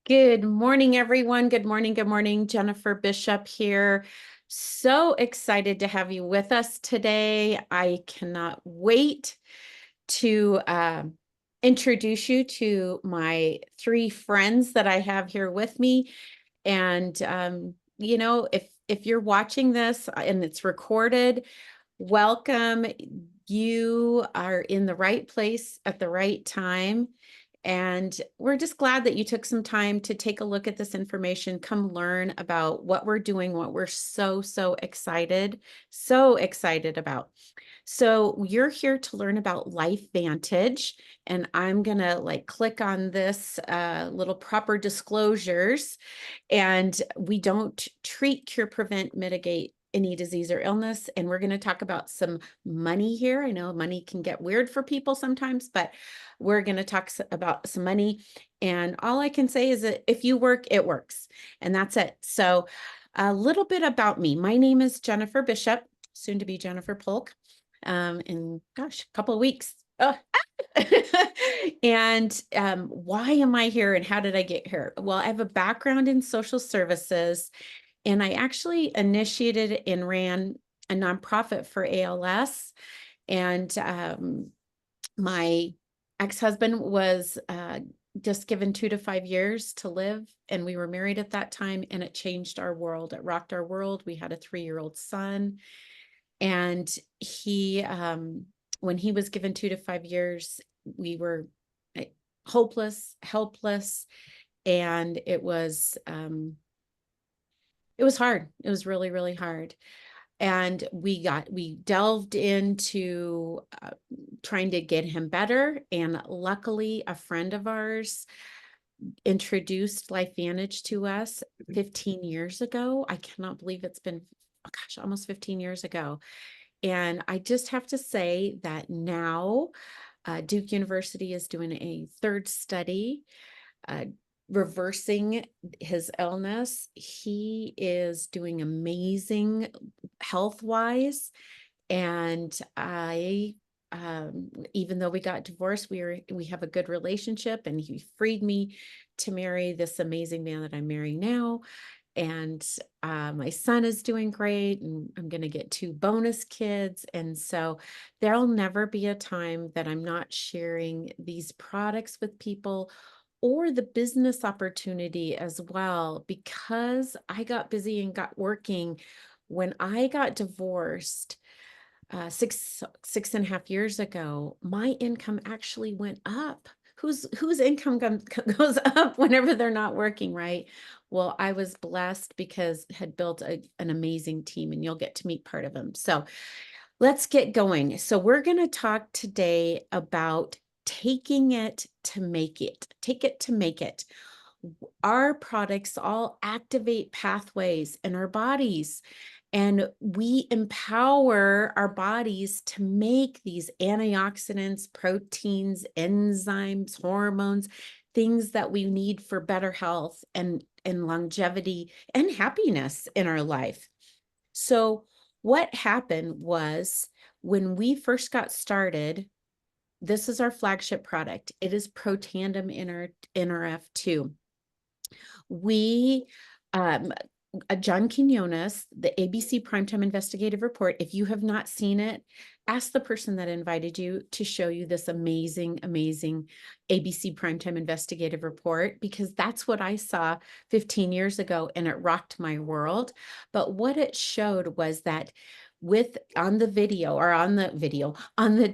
Good morning, everyone. Good morning. Good morning. Jennifer Bishop here. So excited to have you with us today. I cannot wait to introduce you to my three friends that I have here with me. And if you're watching this and it's recorded, welcome. You are in the right place at the right time. And we're just glad that you took some time to take a look at this information, come learn about what we're doing, what we're so excited about. So you're here to learn about Life Vantage, and I'm gonna click on this little proper disclosures. And we don't treat, cure, prevent, mitigate any disease or illness. And we're going to talk about some money here. I know money can get weird for people sometimes, but we're going to talk about some money. And all I can say is that if you work, it works. And that's it. So a little bit about me. My name is Jennifer Bishop, soon to be Jennifer Polk. In gosh, a couple of weeks. Oh. And why am I here and how did I get here? Well, I have a background in social services, and I actually initiated and ran a nonprofit for ALS. And my ex-husband was just given 2 to 5 years to live, and we were married at that time, and it changed our world. It rocked our world. We had a 3-year-old son, and he when he was given 2 to 5 years, we were hopeless, helpless, and it was hard. It was really hard. And we delved into trying to get him better. And luckily, a friend of ours introduced Life Vantage to us 15 years ago. I cannot believe it's been, oh gosh, almost 15 years ago. And I just have to say that now Duke University is doing a third study reversing his illness. He is doing amazing health-wise. And I, even though we got divorced, we have a good relationship, and he freed me to marry this amazing man that I'm marrying now. And my son is doing great, and I'm going to get 2 bonus kids. And so there'll never be a time that I'm not sharing these products with people or the business opportunity as well, because I got busy and got working. When I got divorced, 6.5 years ago, my income actually went up. Whose income goes up whenever they're not working, right? Well, I was blessed because I had built an amazing team, and you'll get to meet part of them. So let's get going. So we're going to talk today about taking it to make it. Take it to make it. Our products all activate pathways in our bodies, and we empower our bodies to make these antioxidants, proteins, enzymes, hormones, things that we need for better health and longevity and happiness in our life. So what happened was, when we first got started, this is our flagship product. It is Protandim NRF2. We, John Quinones, the ABC Primetime Investigative Report, if you have not seen it, ask the person that invited you to show you this amazing ABC Primetime Investigative Report, because that's what I saw 15 years ago, and it rocked my world. But what it showed was that on the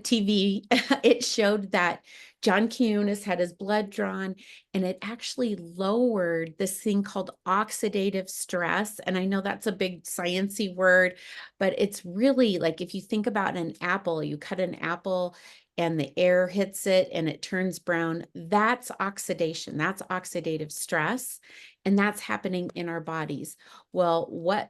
TV, it showed that John Quinones had his blood drawn, and it actually lowered this thing called oxidative stress. And I know that's a big sciencey word, but it's really like, if you think about an apple, you cut an apple and the air hits it and it turns brown. That's oxidation. That's oxidative stress. And that's happening in our bodies. Well, what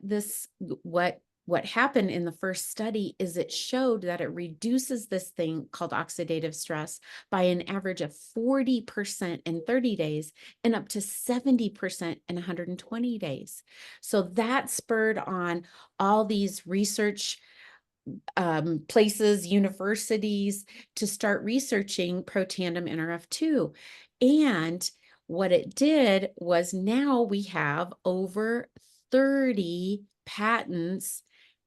happened in the first study is it showed that it reduces this thing called oxidative stress by an average of 40% in 30 days and up to 70% in 120 days. So that spurred on all these research places, universities to start researching protandem NRF2. And what it did was now we have over 30 patents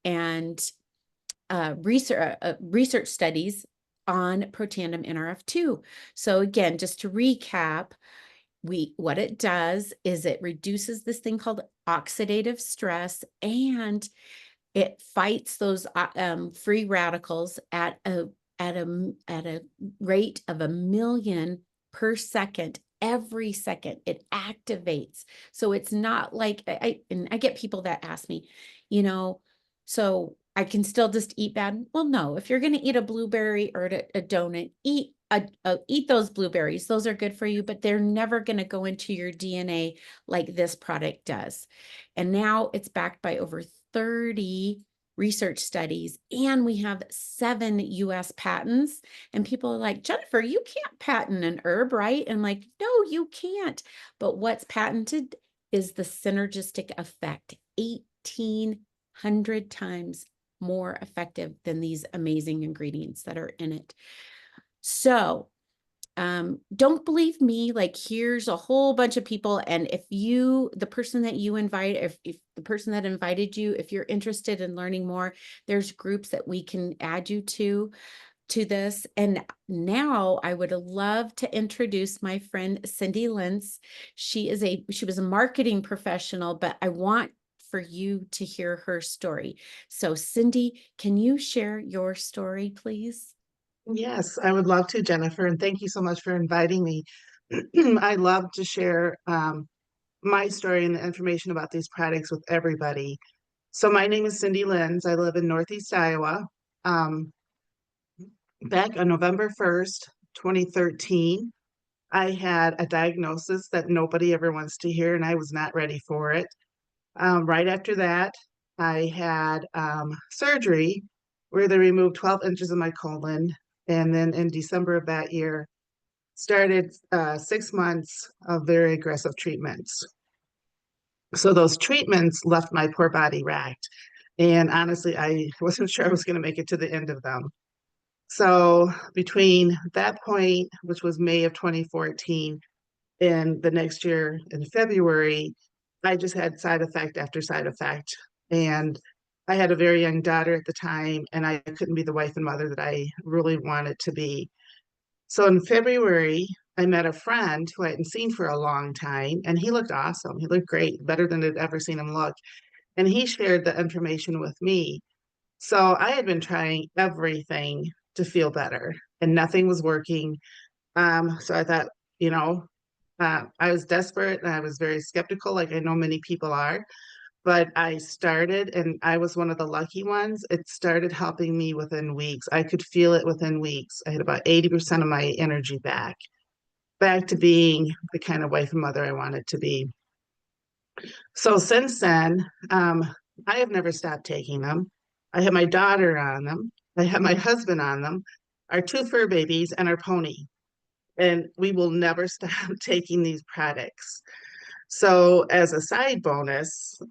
and research studies on protandem NRF2. So again, just to recap, what it does is it reduces this thing called oxidative stress, and it fights those free radicals at a rate of 1 million per second. Every second it activates. So it's not like and I get people that ask me, so I can still just eat bad. Well, no, if you're going to eat a blueberry or a donut, eat those blueberries. Those are good for you, but they're never going to go into your DNA like this product does. And now it's backed by over 30 research studies, and we have 7 US patents. And people are like, Jennifer, you can't patent an herb, right? And I'm like, no, you can't. But what's patented is the synergistic effect, 1,800 times more effective than these amazing ingredients that are in it. So don't believe me, like here's a whole bunch of people. And if the person that you invite, if the person that invited you, if you're interested in learning more, there's groups that we can add you to this. And now I would love to introduce my friend, Cindy Lentz. She was a marketing professional, but I want for you to hear her story. So Cindy, can you share your story, please? Yes, I would love to, Jennifer, and thank you so much for inviting me. I love to share my story and the information about these products with everybody. So my name is Cindy Lenz. I live in Northeast Iowa. Um, Back on November 1st, 2013, I had a diagnosis that nobody ever wants to hear, and I was not ready for it. Right after that, I had surgery where they removed 12 inches of my colon. And then in December of that year, started 6 months of very aggressive treatments. So those treatments left my poor body racked. And honestly, I wasn't sure I was going to make it to the end of them. So between that point, which was May of 2014, and the next year in February, I just had side effect after side effect. And I had a very young daughter at the time, and I couldn't be the wife and mother that I really wanted to be. So in February, I met a friend who I hadn't seen for a long time, and he looked awesome. He looked great, better than I'd ever seen him look. And he shared the information with me. So I had been trying everything to feel better, and nothing was working. So I thought, you know, I was desperate and I was very skeptical, like I know many people are. But I started, and I was one of the lucky ones. It started helping me within weeks. I could feel it within weeks. I had about 80% of my energy back to being the kind of wife and mother I wanted to be. So since then, I have never stopped taking them. I have my daughter on them. I have my husband on them, our 2 fur babies, and our pony. And we will never stop taking these products. So as a side bonus,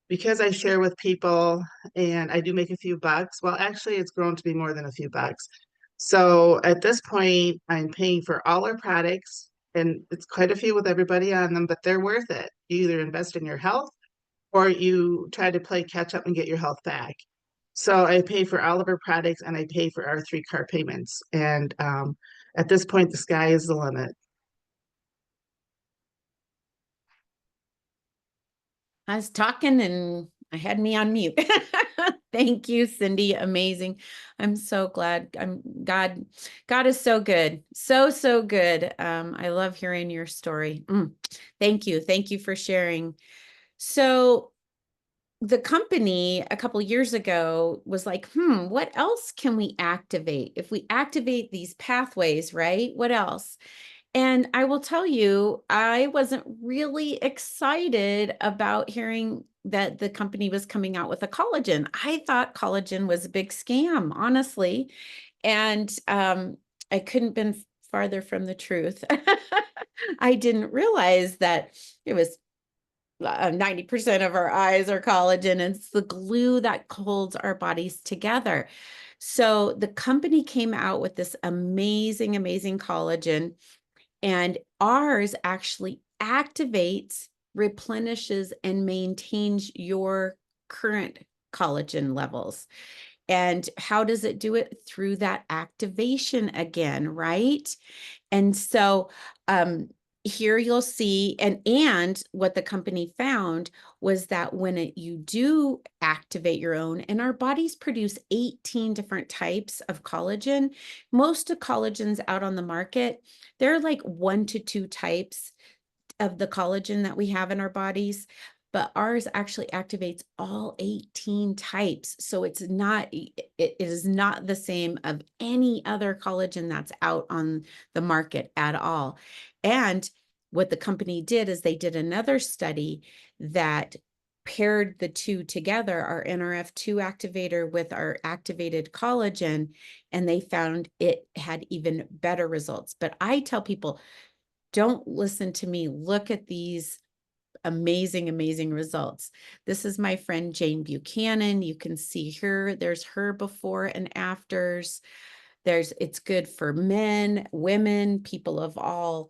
because I share with people and I do make a few bucks. Well, actually, it's grown to be more than a few bucks. So at this point, I'm paying for all our products, and it's quite a few with everybody on them, but they're worth it. You either invest in your health or you try to play catch up and get your health back. So I pay for all of our products and I pay for our 3 car payments. And at this point, the sky is the limit. I was talking and I had me on mute. Thank you, Cindy. Amazing. I'm so glad. God is so good. So good. I love hearing your story. Thank you. Thank you for sharing. So the company a couple years ago was like, what else can we activate? If we activate these pathways, right? What else? And I will tell you, I wasn't really excited about hearing that the company was coming out with a collagen. I thought collagen was a big scam, honestly. And I couldn't been farther from the truth. I didn't realize that it was 90% of our eyes are collagen. It's the glue that holds our bodies together. So the company came out with this amazing, amazing collagen, and ours actually activates, replenishes, and maintains your current collagen levels. And how does it do it? Through that activation again, right? And so here you'll see, and what the company found was that when you do activate your own, and our bodies produce 18 different types of collagen. Most of collagens out on the market, they're like 1 to 2 types of the collagen that we have in our bodies, but ours actually activates all 18 types. So it is not the same of any other collagen that's out on the market at all. And what the company did is they did another study that paired the two together, our NRF2 activator with our activated collagen, and they found it had even better results. But I tell people, don't listen to me. Look at these amazing, amazing results. This is my friend Jane Buchanan. You can see her. There's her before and afters. It's good for men, women, people of all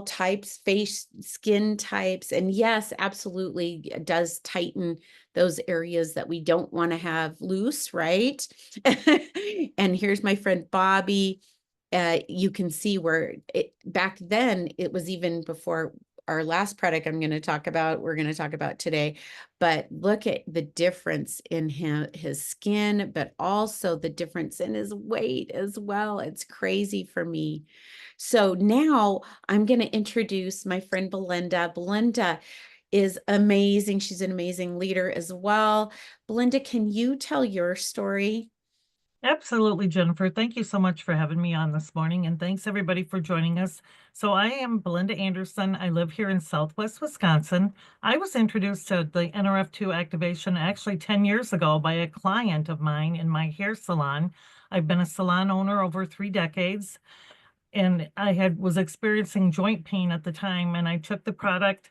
types, face, skin types. And yes, absolutely, it does tighten those areas that we don't want to have loose, right? And here's my friend Bobby. You can see where back then, it was even before our last product we're going to talk about today, but look at the difference in his skin, but also the difference in his weight as well. It's crazy for me. So now I'm going to introduce my friend Belinda. Belinda is amazing. She's an amazing leader as well. Belinda, can you tell your story? Absolutely, Jennifer. Thank you so much for having me on this morning, and thanks everybody for joining us. So I am Belinda Anderson. I live here in Southwest Wisconsin. I was introduced to the NRF2 activation actually 10 years ago by a client of mine in my hair salon. I've been a salon owner over 3 decades, and was experiencing joint pain at the time, and I took the product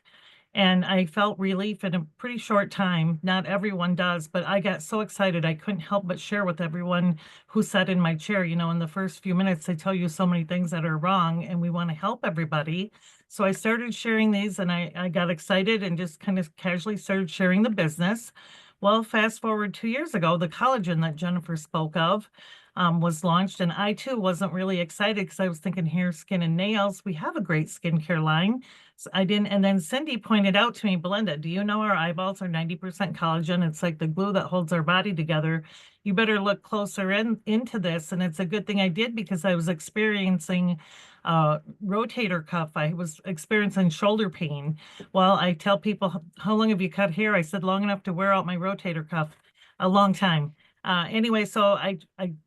and I felt relief in a pretty short time. Not everyone does, but I got so excited I couldn't help but share with everyone who sat in my chair. In the first few minutes, they tell you so many things that are wrong, and we want to help everybody. So I started sharing these, and I got excited and just kind of casually started sharing the business. Well, fast forward 2 years ago, the collagen that Jennifer spoke of was launched, and I too wasn't really excited because I was thinking hair, skin, and nails. We have a great skincare line. So I didn't, and then Cindy pointed out to me, Belinda, do you know our eyeballs are 90% collagen? It's like the glue that holds our body together. You better look closer into this. And it's a good thing I did because I was experiencing rotator cuff. I was experiencing shoulder pain. Well, I tell people, how long have you cut hair? I said, long enough to wear out my rotator cuff. A long time. Anyway, so I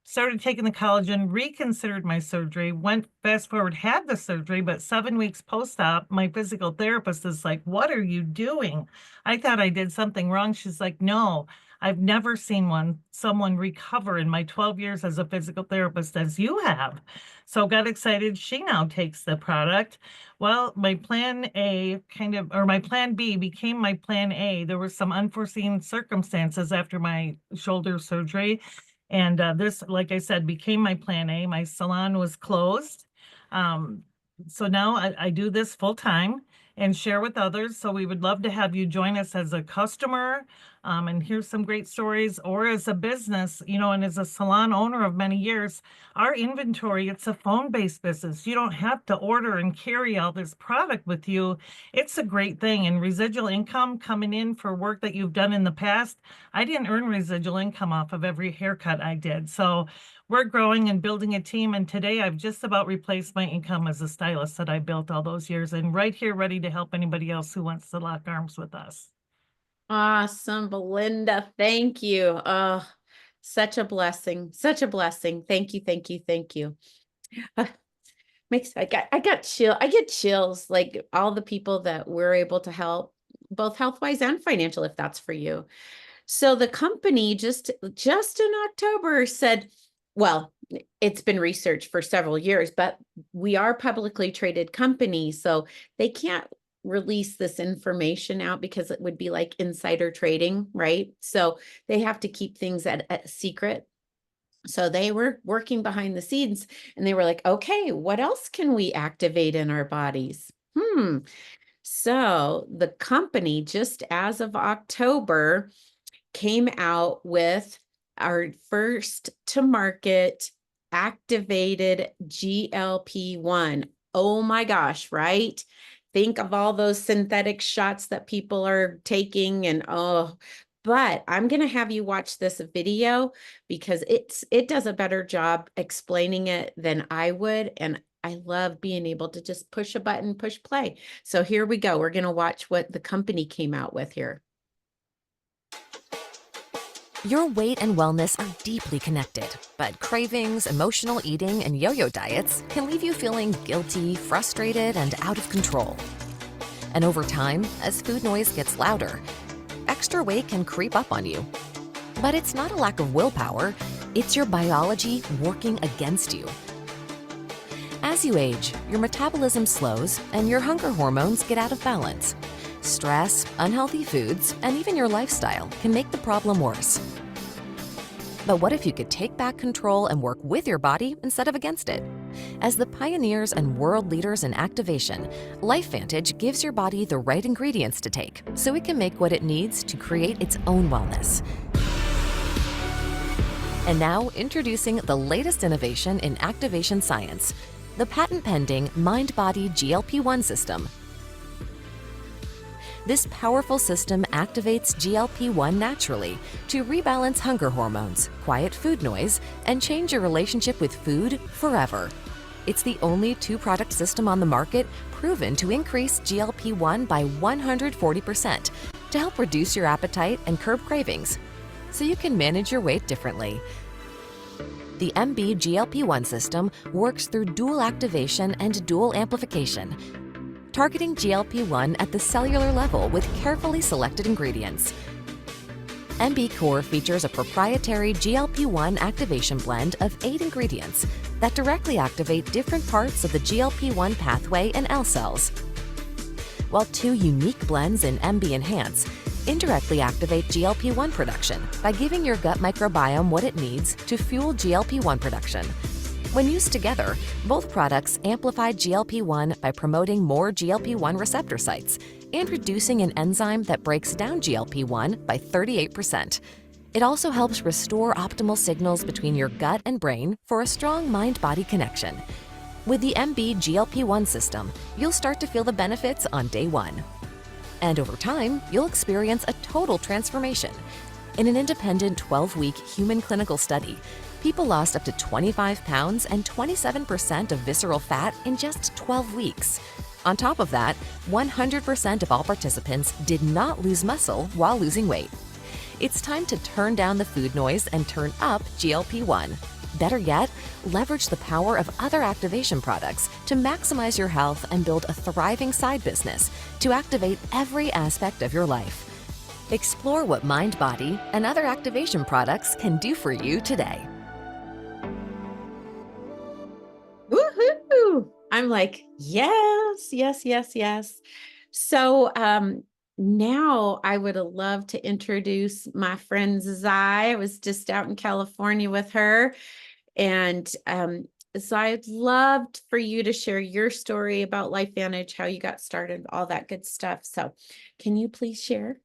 started taking the collagen, reconsidered my surgery, went fast forward, had the surgery, but 7 weeks post-op, my physical therapist is like, what are you doing? I thought I did something wrong. She's like, no, I've never seen someone recover in my 12 years as a physical therapist as you have. So got excited. She now takes the product. Well, my plan A or my plan B became my plan A. There were some unforeseen circumstances after my shoulder surgery. And this, like I said, became my plan A. My salon was closed. Um, so now I do this full time and share with others. So we would love to have you join us as a customer and hear some great stories, or as a business, and as a salon owner of many years. Our inventory, it's a phone-based business. You don't have to order and carry all this product with you. It's a great thing. And residual income coming in for work that you've done in the past, I didn't earn residual income off of every haircut I did. So we're growing and building a team. And today I've just about replaced my income as a stylist that I built all those years, and right here ready to help anybody else who wants to lock arms with us. Awesome, Belinda. Thank you. Oh, such a blessing. Such a blessing. Thank you, thank you, thank you. Uh, I get chills, like all the people that we're able to help, both health-wise and financial, if that's for you. So the company just in October said, well, it's been researched for several years, but we are publicly traded company, so they can't release this information out because it would be like insider trading, right? So they have to keep things at a secret. So they were working behind the scenes and they were like, okay, what else can we activate in our bodies? So the company, just as of October, came out with our first to market activated GLP-1. Oh my gosh, right? Think of all those synthetic shots that people are taking and but I'm going to have you watch this video because it does a better job explaining it than I would, and I love being able to just push a button, push play. So here we go. We're going to watch what the company came out with here. Your weight and wellness are deeply connected, but cravings, emotional eating, and yo-yo diets can leave you feeling guilty, frustrated, and out of control. And over time, as food noise gets louder, extra weight can creep up on you. But it's not a lack of willpower, it's your biology working against you. As you age, your metabolism slows and your hunger hormones get out of balance. Stress, unhealthy foods, and even your lifestyle can make the problem worse. But what if you could take back control and work with your body instead of against it? As the pioneers and world leaders in activation, LifeVantage gives your body the right ingredients to take so it can make what it needs to create its own wellness. And now, introducing the latest innovation in activation science, the patent-pending MindBody GLP-1 system. This powerful system activates GLP-1 naturally to rebalance hunger hormones, quiet food noise, and change your relationship with food forever. It's the only two-product system on the market proven to increase GLP-1 by 140% to help reduce your appetite and curb cravings, so you can manage your weight differently. The MB GLP-1 system works through dual activation and dual amplification, targeting GLP-1 at the cellular level with carefully selected ingredients. MB Core features a proprietary GLP-1 activation blend of 8 ingredients that directly activate different parts of the GLP-1 pathway in L cells, while 2 unique blends in MB Enhance indirectly activate GLP-1 production by giving your gut microbiome what it needs to fuel GLP-1 production. When used together, both products amplify GLP-1 by promoting more GLP-1 receptor sites and reducing an enzyme that breaks down GLP-1 by 38%. It also helps restore optimal signals between your gut and brain for a strong mind-body connection. With the MB GLP-1 system, you'll start to feel the benefits on day 1. And over time, you'll experience a total transformation. In an independent 12-week human clinical study, people lost up to 25 pounds and 27% of visceral fat in just 12 weeks. On top of that, 100% of all participants did not lose muscle while losing weight. It's time to turn down the food noise and turn up GLP-1. Better yet, leverage the power of other activation products to maximize your health and build a thriving side business to activate every aspect of your life. Explore what MindBody and other activation products can do for you today. Woohoo! I'm like, yes, yes, yes, yes. So now I would have loved to introduce my friend Zai. I was just out in California with her. And so I'd loved for you to share your story about LifeVantage, how you got started, all that good stuff. So can you please share?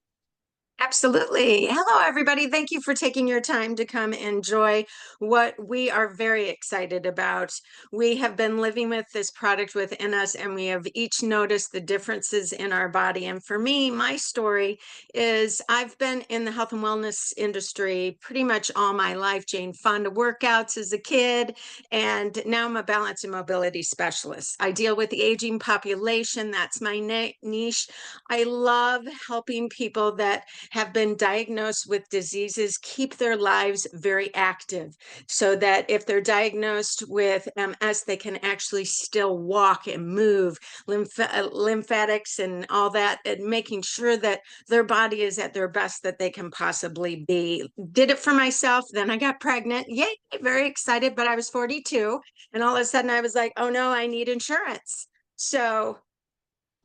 Absolutely. Hello, everybody. Thank you for taking your time to come enjoy what we are very excited about. We have been living with this product within us, and we have each noticed the differences in our body. And for me, my story is I've been in the health and wellness industry pretty much all my life. Jane Fonda workouts as a kid, and now I'm a balance and mobility specialist. I deal with the aging population. That's my niche. I love helping people that have been diagnosed with diseases keep their lives very active, so that if they're diagnosed with MS, they can actually still walk and move, lymphatics and all that, and making sure that their body is at their best that they can possibly be. Did it for myself. Then I got pregnant. Yay, very excited, but I was 42. And all of a sudden I was like, oh no, I need insurance. So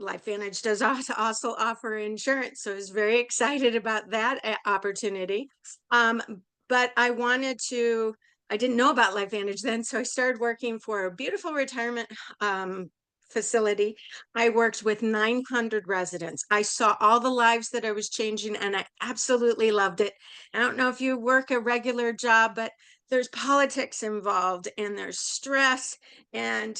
LifeVantage does also offer insurance, so I was very excited about that opportunity. But I didn't know about LifeVantage then, so I started working for a beautiful retirement um, facility. I worked with 900 residents. I saw all the lives that I was changing, and I absolutely loved it. I don't know if you work a regular job, but there's politics involved, and there's stress, and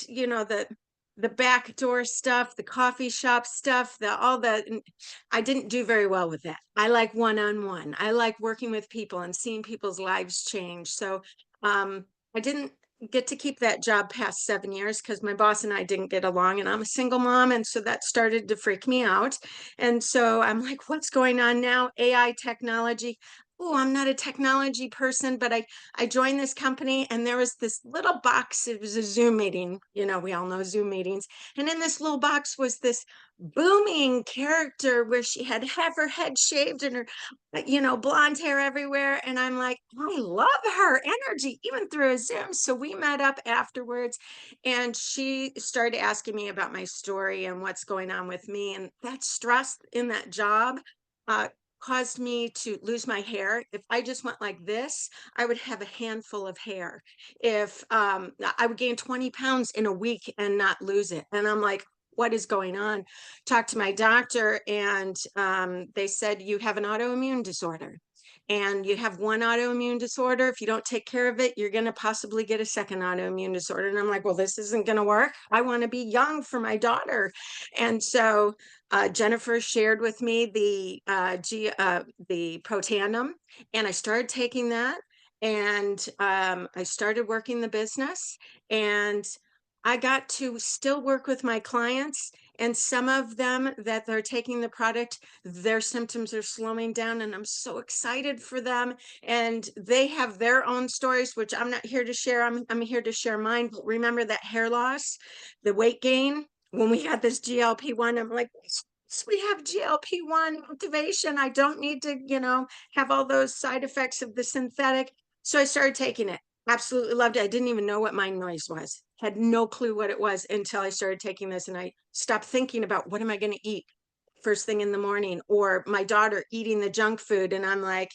the backdoor stuff, the coffee shop stuff, I didn't do very well with that. I like one-on-one. I like working with people and seeing people's lives change. So I didn't get to keep that job past 7 years because my boss and I didn't get along, and I'm a single mom. And so that started to freak me out. And so I'm like, what's going on now? AI technology. Oh, I'm not a technology person, but I joined this company, and there was this little box. It was a Zoom meeting. We all know Zoom meetings. And in this little box was this booming character where she had her head shaved and her blonde hair everywhere. And I'm like, I love her energy, even through a Zoom. So we met up afterwards, and she started asking me about my story and what's going on with me. And that stress in that job uh, caused me to lose my hair. If I just went like this, I would have a handful of hair. If I would gain 20 pounds in a week and not lose it. And I'm like, what is going on? Talked to my doctor, and they said, you have an autoimmune disorder. And you have one autoimmune disorder. If you don't take care of it, you're going to possibly get a second autoimmune disorder. And I'm like, well, this isn't going to work. I want to be young for my daughter. And so Jennifer shared with me the Protandim, and I started taking that. And I started working the business, and I got to still work with my clients, and some of them that they're taking the product, their symptoms are slowing down, and I'm so excited for them. And they have their own stories, which I'm not here to share. I'm here to share mine. But remember that hair loss, the weight gain, when we had this GLP-1, I'm like, "Yes, we have GLP-1 activation. I don't need to, have all those side effects of the synthetic." So I started taking it. Absolutely loved it. I didn't even know what my noise was. Had no clue what it was until I started taking this, and I stopped thinking about what am I going to eat first thing in the morning, or my daughter eating the junk food. And I'm like,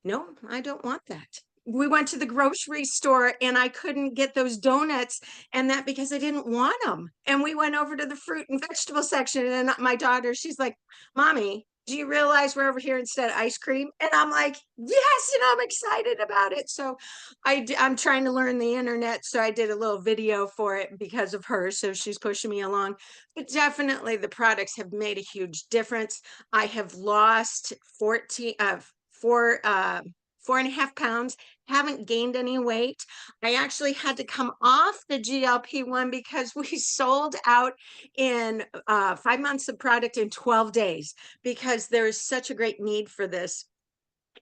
no, I don't want that. We went to the grocery store, and I couldn't get those donuts, and that because I didn't want them. And we went over to the fruit and vegetable section, and my daughter, she's like, Mommy, do you realize we're over here instead of ice cream? And I'm like, yes, and I'm excited about it. So I'm trying to learn the internet. So I did a little video for it because of her. So she's pushing me along. But definitely the products have made a huge difference. I have lost 4.5 pounds, haven't gained any weight. I actually had to come off the GLP-1 because we sold out in 5 months of product in 12 days because there is such a great need for this.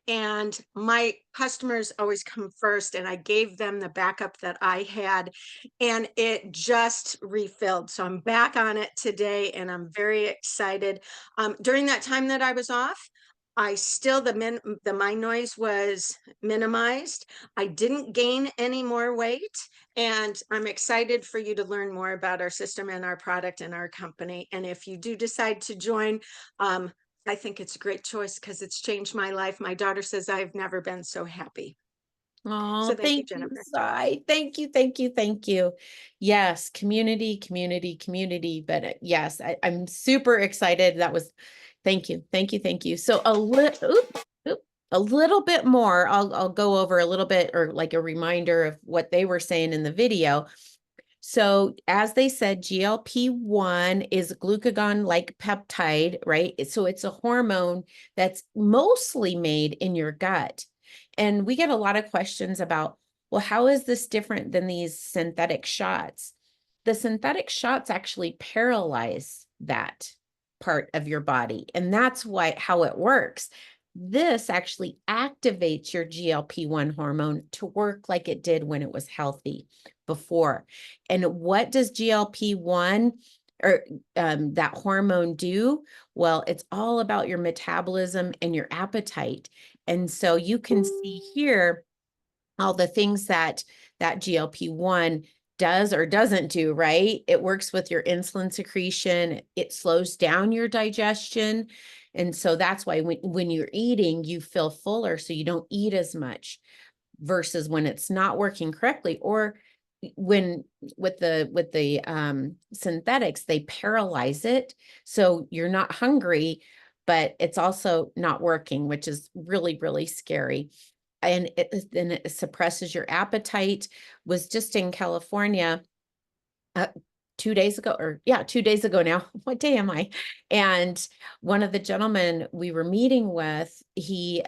And my customers always come first, and I gave them the backup that I had, and it just refilled. So I'm back on it today, and I'm very excited. During that time that I was off, I still my noise was minimized. I didn't gain any more weight, and I'm excited for you to learn more about our system and our product and our company. And if you do decide to join, I think it's a great choice because it's changed my life. My daughter says I've never been so happy. Oh, So thank you, thank you, Jennifer. Sai. Thank you, thank you, thank you. Yes, community, community, community. But yes, I'm super excited. Thank you, thank you, thank you. So a little bit more. I'll go over a little bit, or like a reminder of what they were saying in the video. So as they said, GLP-1 is a glucagon-like peptide, right? So it's a hormone that's mostly made in your gut. And we get a lot of questions about, well, how is this different than these synthetic shots? The synthetic shots actually paralyze that part of your body. And that's how it works. This actually activates your GLP-1 hormone to work like it did when it was healthy before. And what does GLP-1 or that hormone do? Well, it's all about your metabolism and your appetite. And so you can see here all the things that GLP-1 does or doesn't do, right? It works with your insulin secretion. It slows down your digestion. And so that's why when you're eating, you feel fuller, so you don't eat as much versus when it's not working correctly, or when with the synthetics, they paralyze it. So you're not hungry, but it's also not working, which is really, really scary. And it suppresses your appetite. Was just in California 2 days ago, or yeah, 2 days ago now. What day am I? And one of the gentlemen we were meeting with, he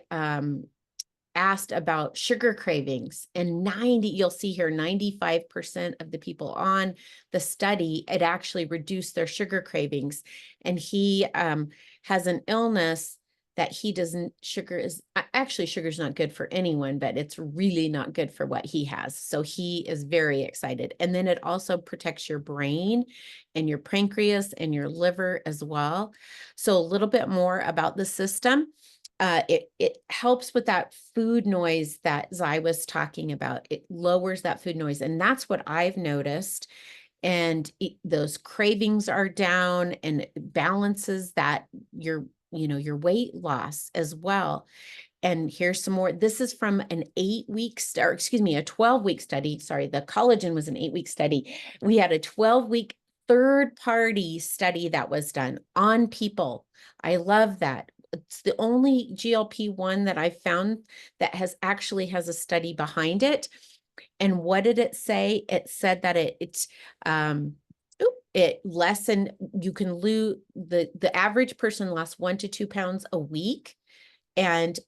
asked about sugar cravings, and you'll see here, 95% of the people on the study, it actually reduced their sugar cravings. And he has an illness that he doesn't, actually sugar is not good for anyone, but it's really not good for what he has. So he is very excited. And then it also protects your brain and your pancreas and your liver as well. So a little bit more about the system. It helps with that food noise that Zai was talking about. It lowers that food noise. And that's what I've noticed. And those cravings are down, and it balances that your weight loss as well. And here's some more. This is from an 8-week, or excuse me, a 12-week study. Sorry, the collagen was an 8-week study. We had a 12-week third-party study that was done on people. I love that. It's the only GLP-1 that I found that has a study behind it. And what did it say? It said that it lessened, you can lose, the average person lost 1 to 2 pounds a week. And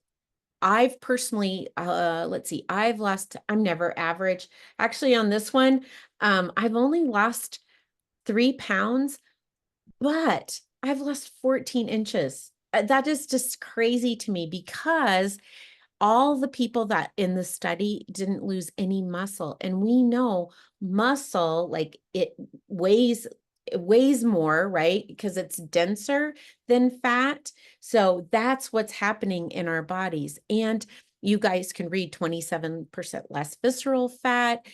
I've personally, let's see, I'm never average. Actually, on this one, I've only lost 3 pounds, but I've lost 14 inches. That is just crazy to me, because all the people that in the study didn't lose any muscle. And we know muscle, like it weighs more, right? Because it's denser than fat. So that's what's happening in our bodies. And you guys can read 27% less visceral fat,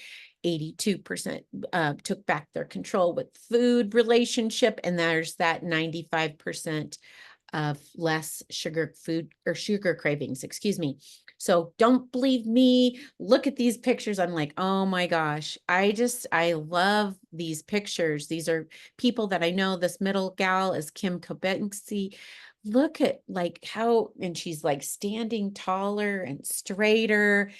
82% took back their control with food relationship, and there's that 95% of less sugar cravings, excuse me. So don't believe me. Look at these pictures. I'm like, oh my gosh. I love these pictures. These are people that I know. This middle gal is Kim Kobenski. Look at like how, and she's like standing taller and straighter.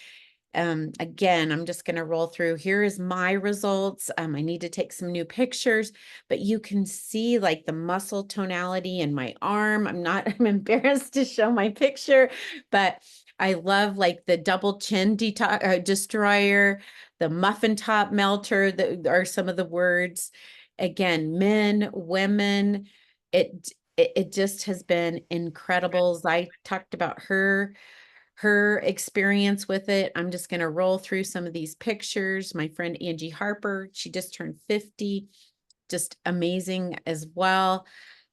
Again, I'm just going to roll through. Here is my results. I need to take some new pictures, but you can see like the muscle tonality in my arm. I'm embarrassed to show my picture, but I love like the double chin destroyer, the muffin top melter, that are some of the words. Again, men, women, it just has been incredible. I talked about her experience with it. I'm just going to roll through some of these pictures. My friend Angie Harper, she just turned 50, just amazing as well.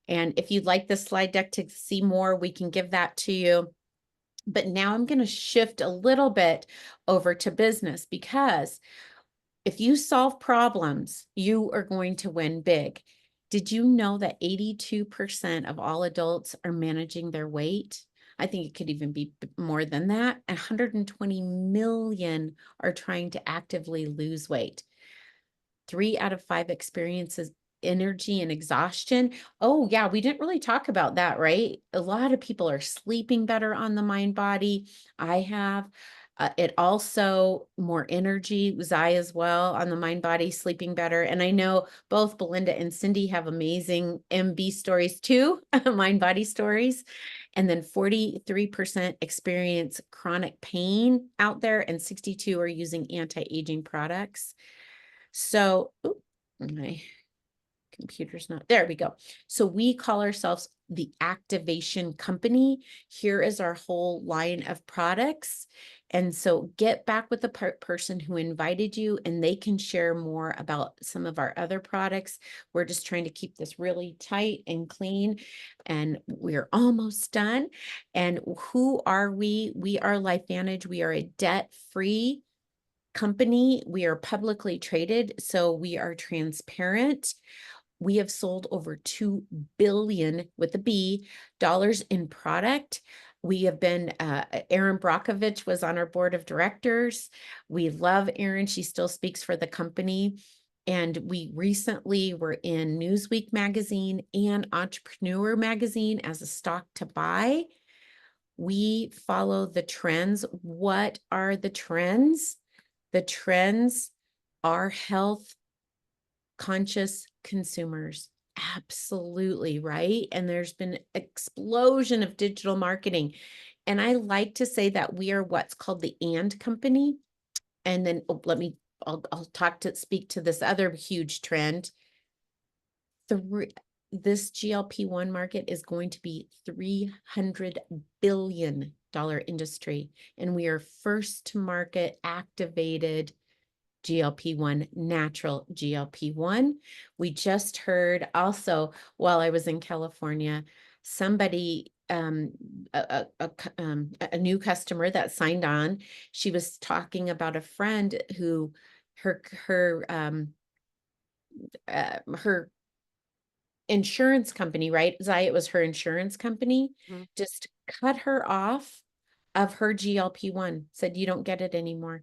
And if you'd like this slide deck to see more, we can give that to you. But now I'm going to shift a little bit over to business, because if you solve problems, you are going to win big. Did you know that 82% of all adults are managing their weight? I think it could even be more than that. 120 million are trying to actively lose weight. 3 out of 5 experiences energy and exhaustion. Oh yeah, we didn't really talk about that, right? A lot of people are sleeping better on the mind body. I have. It also more energy, Zai as well on the mind body, sleeping better. And I know both Belinda and Cindy have amazing MB stories too, mind body stories. And then 43% experience chronic pain out there, and 62 are using anti-aging products. So, my computer's not, there we go. So we call ourselves the Activation Company. Here is our whole line of products. And so get back with the person who invited you, and they can share more about some of our other products. We're just trying to keep this really tight and clean, and we're almost done. And who are we? We are LifeVantage. We are a debt-free company. We are publicly traded, so we are transparent. We have sold over 2 billion with a B dollars in product. We have been, Erin Brockovich was on our board of directors. We love Erin. She still speaks for the company. And we recently were in Newsweek magazine and Entrepreneur magazine as a stock to buy. We follow the trends. What are the trends? The trends are health conscious consumers. Absolutely, right? And there's been explosion of digital marketing. And I like to say that we are what's called the and company. And then I'll speak to this other huge trend. This GLP-1 market is going to be $300 billion industry. And we are first to market activated GLP-1, natural GLP-1. We just heard also while I was in California, somebody, a new customer that signed on, she was talking about a friend who her insurance company, right? Zai, it was her insurance company, just cut her off of her GLP-1, said, you don't get it anymore.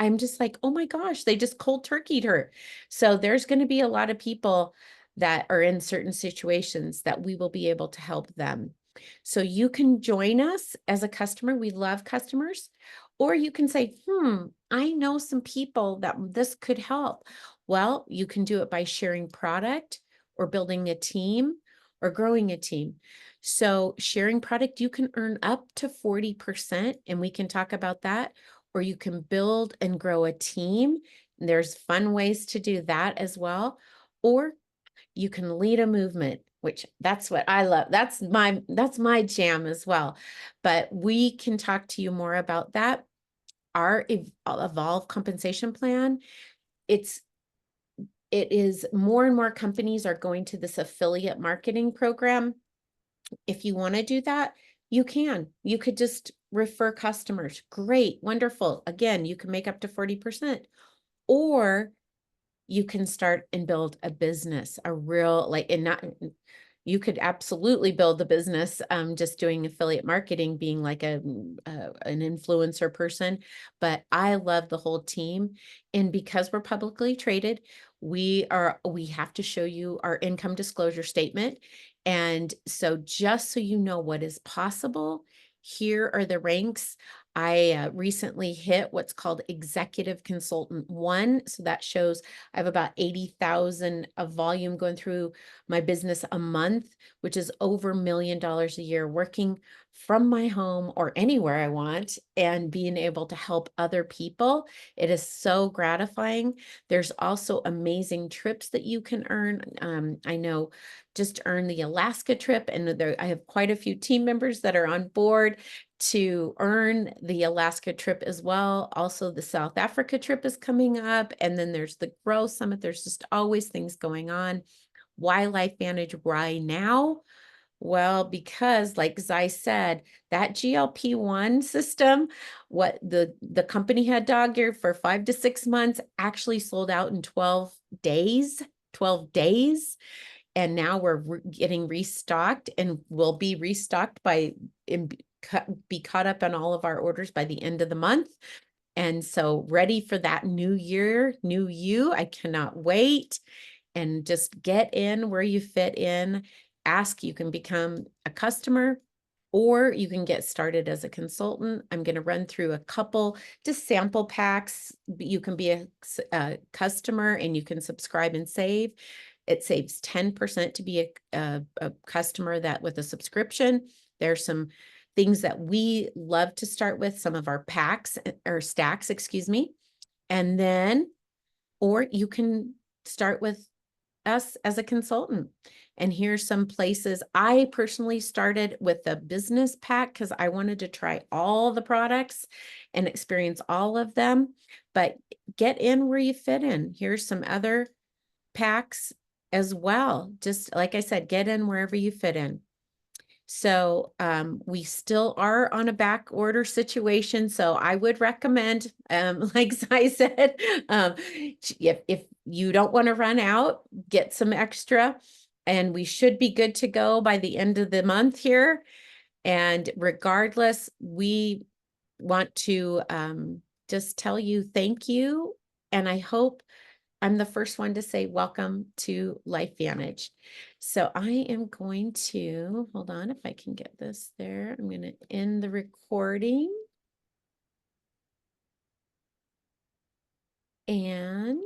I'm just like, oh my gosh, they just cold turkeyed her. So there's going to be a lot of people that are in certain situations that we will be able to help them. So you can join us as a customer. We love customers. Or you can say, I know some people that this could help. Well, you can do it by sharing product or building a team or growing a team. So sharing product, you can earn up to 40%, and we can talk about that. Or you can build and grow a team. There's fun ways to do that as well. Or you can lead a movement, which that's what I love. That's my jam as well. But we can talk to you more about that. Our Evolve compensation plan, it is more and more companies are going to this affiliate marketing program. If you want to do that, you can. You could just refer customers. Great, wonderful. Again, you can make up to 40%. Or you can start and build a business, a real, you could absolutely build the business just doing affiliate marketing, being like an influencer person. But I love the whole team. And because we're publicly traded, we have to show you our income disclosure statement. And so just so you know what is possible, here are the ranks. I recently hit what's called Executive Consultant 1. So that shows I have about 80,000 of volume going through my business a month, which is over $1 million a year, working from my home or anywhere I want and being able to help other people. It is so gratifying. There's also amazing trips that you can earn. I know just earned the Alaska trip, and I have quite a few team members that are on board to earn the Alaska trip as well. Also, the South Africa trip is coming up, and then there's the Grow Summit. There's just always things going on. Why LifeVantage? Why now? Well, because like Zai said, that GLP-1 system, what the company had dog eared for 5 to 6 months, actually sold out in 12 days. 12 days. And now we're getting restocked, and we'll be restocked be caught up on all of our orders by the end of the month. And so ready for that new year, new you. I cannot wait. And just get in where you fit in. You can become a customer, or you can get started as a consultant. I'm going to run through a couple just sample packs. You can be a customer and you can subscribe and save. It saves 10% to be a customer that with a subscription. There's some things that we love to start with, some of our packs or stacks, excuse me. And then, or you can start with us as a consultant. And here's some places. I personally started with a business pack because I wanted to try all the products and experience all of them, but get in where you fit in. Here's some other packs as well. Just like I said, get in wherever you fit in. So we still are on a back order situation. So I would recommend, like I said, if you don't want to run out, get some extra, and we should be good to go by the end of the month here. And regardless, we want to just tell you thank you. And I hope I'm the first one to say welcome to LifeVantage. So I am going to, hold on if I can get this there. I'm going to end the recording. And